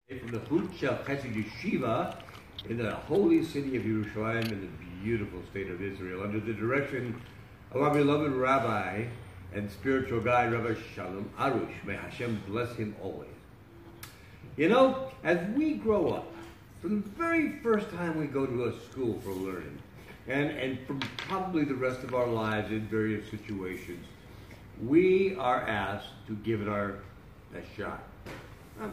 From the Chut Shel Chesed Yeshiva in the holy city of Yerushalayim in the beautiful state of Israel, under the direction of our beloved Rabbi and spiritual guide, Rabbi Shalom Arush. May Hashem bless him always. You know, as we grow up, from the very first time we go to a school for learning, and from probably the rest of our lives in various situations, we are asked to give it our best shot.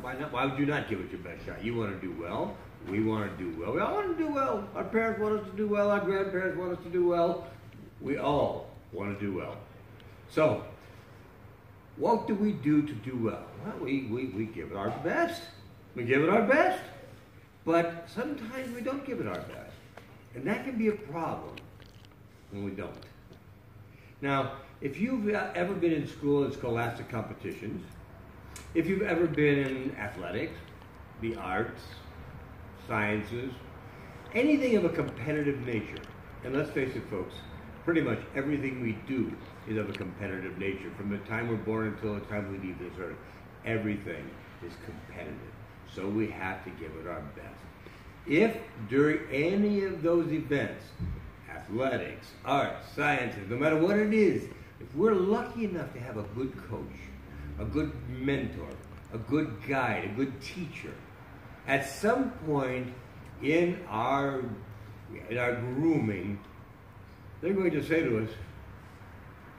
Why not? Why would you not give it your best shot? You want to do well. We want to do well. We all want to do well. Our parents want us to do well. Our grandparents want us to do well. We all want to do well. So, what do we do to do well? Well, we give it our best. We give it our best. But sometimes we don't give it our best. And that can be a problem when we don't. Now, if you've ever been in school in scholastic competitions, if you've ever been in athletics, the arts, sciences, anything of a competitive nature, and let's face it, folks, pretty much everything we do is of a competitive nature. From the time we're born until the time we leave this earth, everything is competitive. So we have to give it our best. If during any of those events, athletics, arts, sciences, no matter what it is, if we're lucky enough to have a good coach, a good mentor, a good guide, a good teacher, at some point in our grooming, they're going to say to us,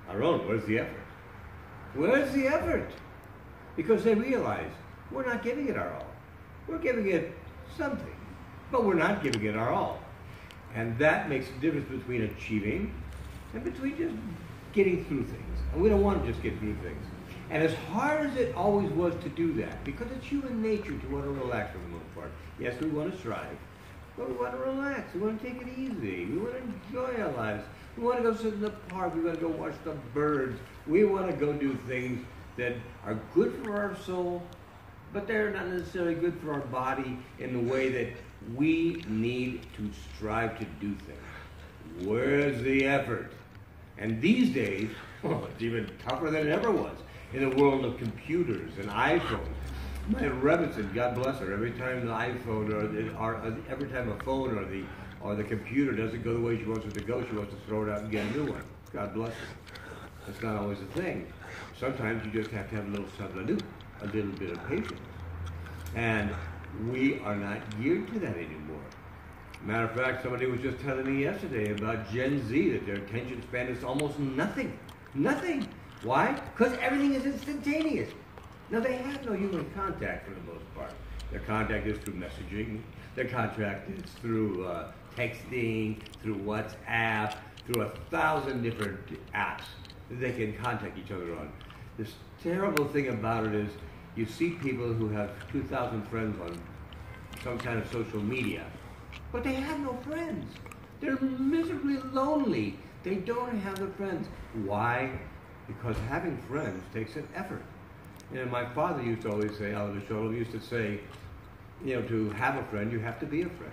Aharon, where's the effort? Where's the effort? Because they realize we're not giving it our all. We're giving it something, but we're not giving it our all. And that makes a difference between achieving and between just getting through things. And we don't want to just get through things. And as hard as it always was to do that, because it's human nature to want to relax for the most part. Yes, we want to strive, but we want to relax. We want to take it easy. We want to enjoy our lives. We want to go sit in the park. We want to go watch the birds. We want to go do things that are good for our soul, but they're not necessarily good for our body in the way that we need to strive to do things. Where's the effort? And these days, it's even tougher than it ever was. In the world of computers and iPhones. My Rabbi said, God bless her, every time the iPhone or every time a phone or the computer doesn't go the way she wants it to go, she wants to throw it out and get a new one. God bless her. That's not always a thing. Sometimes you just have to have a little sablalut, a little bit of patience. And we are not geared to that anymore. Matter of fact, somebody was just telling me yesterday about Gen Z, that their attention span is almost nothing. Nothing. Why? Because everything is instantaneous. Now, they have no human contact for the most part. Their contact is through messaging. Their contact is through texting, through WhatsApp, through 1,000 different apps that they can contact each other on. This terrible thing about it is you see people who have 2,000 friends on some kind of social media, but they have no friends. They're miserably lonely. They don't have the friends. Why? Because having friends takes an effort. And my father used to always say, used to say, you know, to have a friend, you have to be a friend.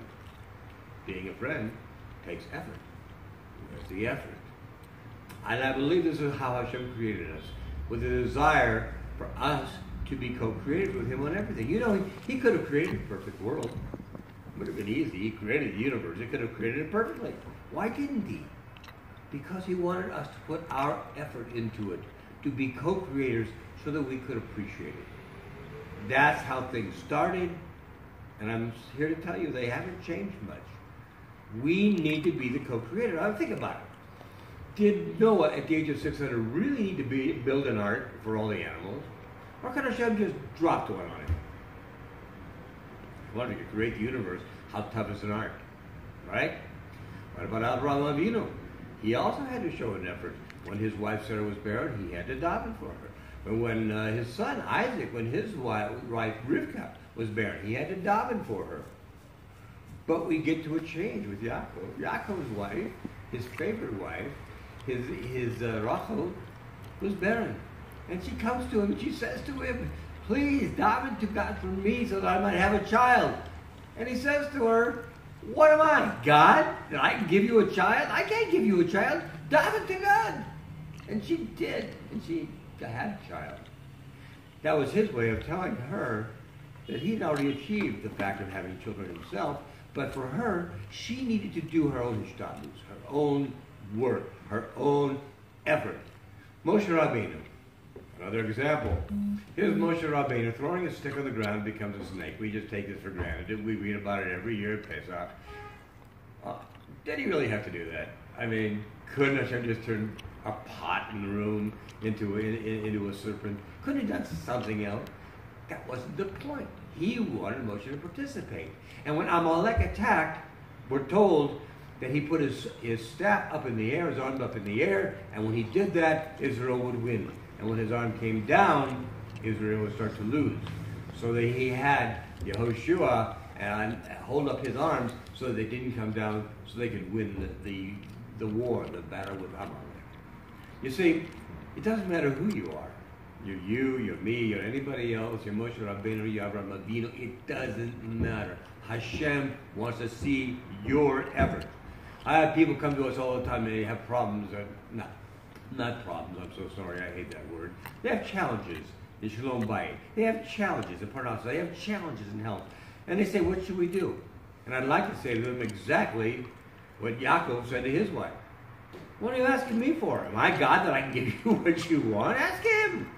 Being a friend takes effort. There's the effort. And I believe this is how Hashem created us, with a desire for us to be co-created with Him on everything. You know, He could have created a perfect world. It would have been easy. He created the universe. He could have created it perfectly. Why didn't He? Because He wanted us to put our effort into it, to be co-creators so that we could appreciate it. That's how things started, and I'm here to tell you they haven't changed much. We need to be the co-creator. Now think about it. Did Noah at the age of 600 really need to build an ark for all the animals? Or could Hashem just drop one on him? Well, if you create the universe, how tough is an ark? Right? What about Aharon Avinu? He also had to show an effort. When his wife Sarah was barren, he had to daven for her. But when his son Isaac, when his wife Rivka was barren, he had to daven for her. But we get to a change with Yaakov. Yaakov's wife, his favorite wife, his Rachel, was barren. And she comes to him and she says to him, please daven to God for me so that I might have a child. And he says to her, what am I, God? That I can give you a child? I can't give you a child. Daven to God. And she did. And she had a child. That was his way of telling her that he'd already achieved the fact of having children himself, but for her, she needed to do her own hishtadlus, her own work, her own effort. Moshe Rabbeinu, another example. Here's Moshe Rabbeinu throwing a stick on the ground, becomes a snake. We just take this for granted. We read about it every year at Pesach. Did he really have to do that? I mean, couldn't Hashem just turn a pot in the room into a serpent? Couldn't he have done something else? That wasn't the point. He wanted Moshe to participate. And when Amalek attacked, we're told that he put his staff up in the air, his arm up in the air, and when he did that, Israel would win. And when his arm came down, Israel would start to lose. So that he had Yehoshua and hold up his arms so that they didn't come down, so they could win the war, the battle with Amalek. You see, it doesn't matter who you are. You're me, you're anybody else, you're Moshe Rabbeinu, you're Avraham Avinu, it doesn't matter. Hashem wants to see your effort. I have people come to us all the time and they have problems, not problems, I'm so sorry, I hate that word. They have challenges in Shalom Bayit. They have challenges in Parnassus. They have challenges in health. And they say, what should we do? And I'd like to say to them exactly what Yaakov said to his wife. What are you asking me for? Am I God that I can give you what you want? Ask him.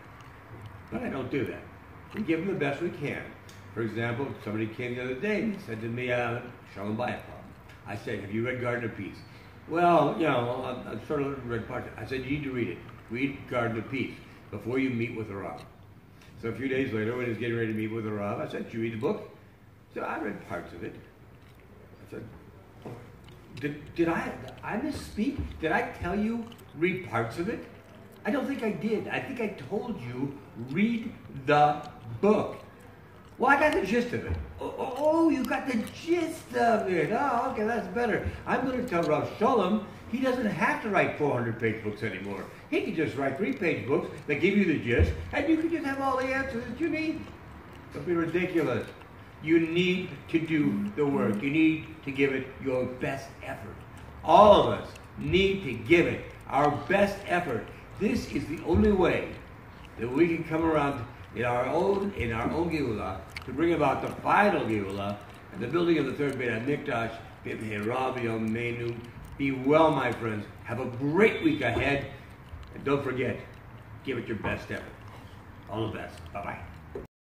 But I don't do that. We give them the best we can. For example, somebody came the other day and said to me, Shalom Bayit problem. I said, have you read Garden of Peace? Well, you know, I've sort of read parts. I said, you need to read it. Read Garden of Peace before you meet with the Rav. So a few days later, when he was getting ready to meet with the Rav, I said, did you read the book? So I read parts of it. I said, did I misspeak? Did I tell you read parts of it? I don't think I did. I think I told you read the book. Well, I got the gist of it. Oh, you got the gist of it. Oh, okay, that's better. I'm going to tell Rav Shalom he doesn't have to write 400-page books anymore. He can just write 3-page books that give you the gist, and you can just have all the answers that you need. Don't be ridiculous. You need to do the work. You need to give it your best effort. All of us need to give it our best effort. This is the only way that we can come around in our own Geulah to bring about the final Geulah and the building of the third Beit HaMikdash. B'mehera b'yameinu. Be well, my friends. Have a great week ahead. And don't forget, give it your best effort. All the best. Bye-bye.